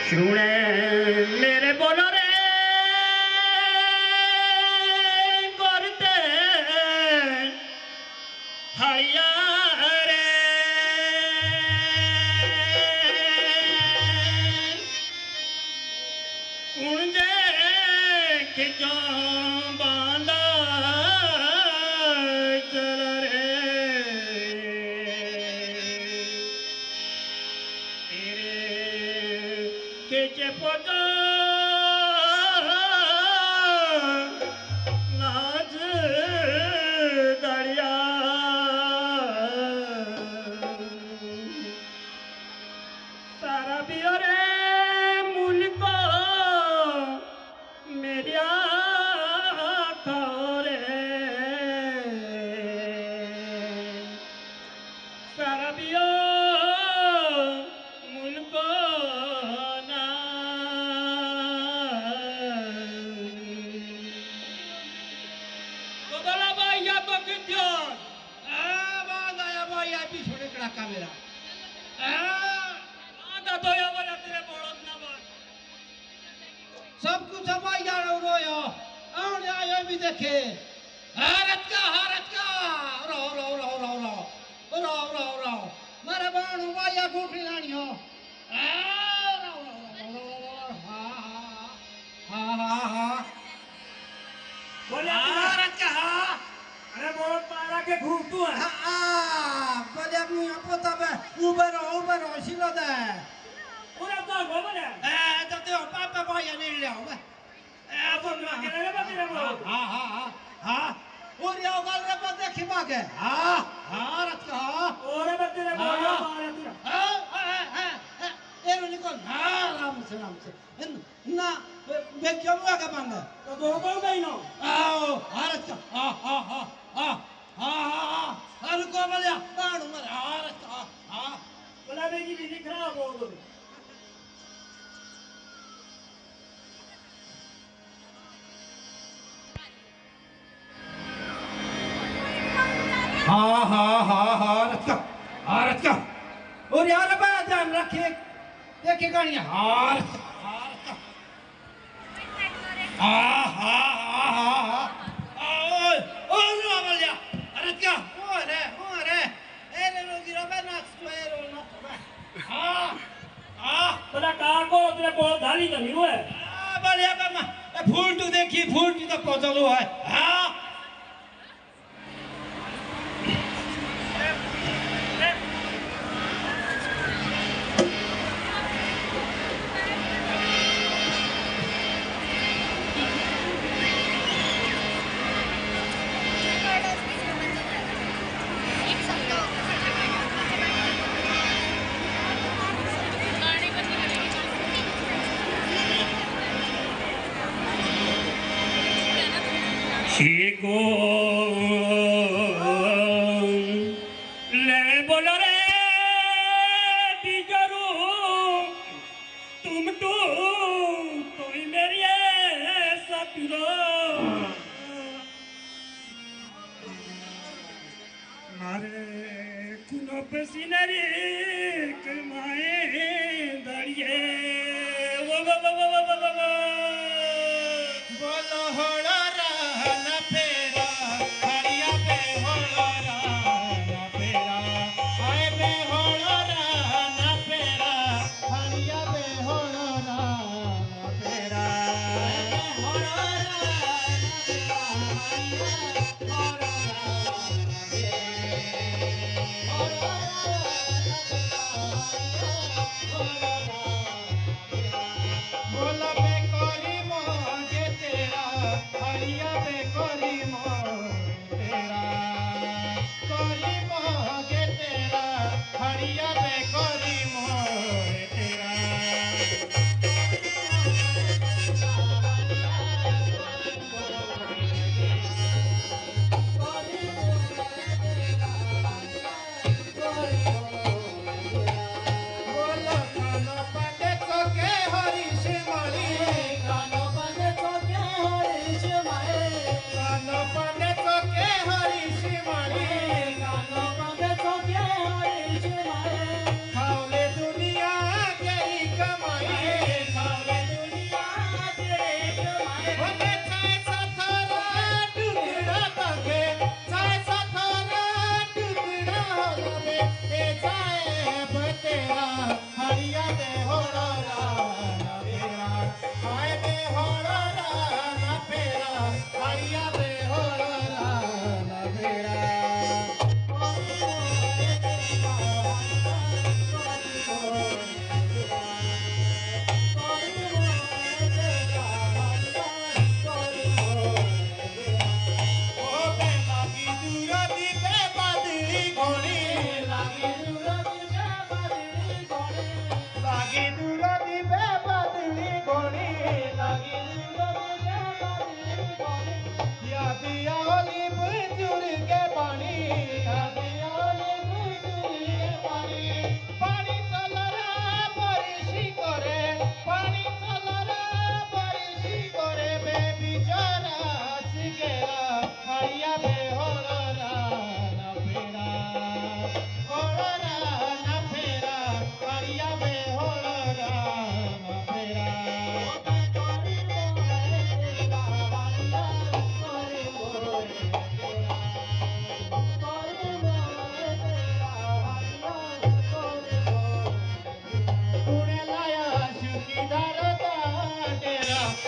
শুনে মেরে বলো রে করতে হাইয়া রে কুঞ্জে খিচো বাঁধা চল রে तेरे केचे पता नाच दरिया सारा बियरे मुल्क मेरिया खारे सारा बियो kamera. आधा तो ये वाला तेरे बोलत ना बात सब कुछ हमारे यार रो यो और आयो भी देखे हारत का रो रो रो रो रो रो रो रो मेरे बाण वाया गोठी लानी हो रो रो रो हा हा हा बोले हारत का अरे बहुत पारा के घूम तू है बोले अपनी पोता पे ऊपर सिलो दे पूरा तो गोबर है तो ते पापा भाई ने ले आओ अब मैं के ले तेरे बोल हाँ और ये गल रे पर देखी बागे हाँ रत का और मैं तेरे बोल मारे तू ए रो निकल राम से ना बे क्यों हुआ का बंद तो दो बोल गई ना आओ भारत का अरे को बोलिया बाण मर भारत का बोला बेगी भी दिख रहा बोल दो भारत का और यार बड़ा ध्यान रखिए देखिए गाड़ियां भारत का अरे क्या हो रे एरे लोगी रबे ना स्क्वायर ना बोला कार को तेरे बोल धाली तो नहीं हुआ बढ़िया बाबा फूल तो देखी फूल की तो पचलो है को ले बोलो रे बिजरू तुम तो ही मेरी सपनो मारे कुनो पसीनरी कमाए दरिए वो बोलो होड़ा रहना फेरा हरिया पे होड़ा रहना फेरा आए पे होड़ा रहना फेरा हरिया पे होड़ा रहना फेरा आए पे होड़ा रहना फेरा होड़ा रहना फेरा होड़ा रहना फेरा होड़ा रहना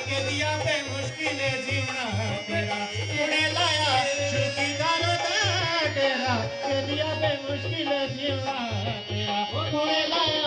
के दिया पे मुश्किल जीवना तेरा कुड़े लाया चौकीदार दा डेरा के दिया पे मुश्किल जीवना तेरा कुड़े लाया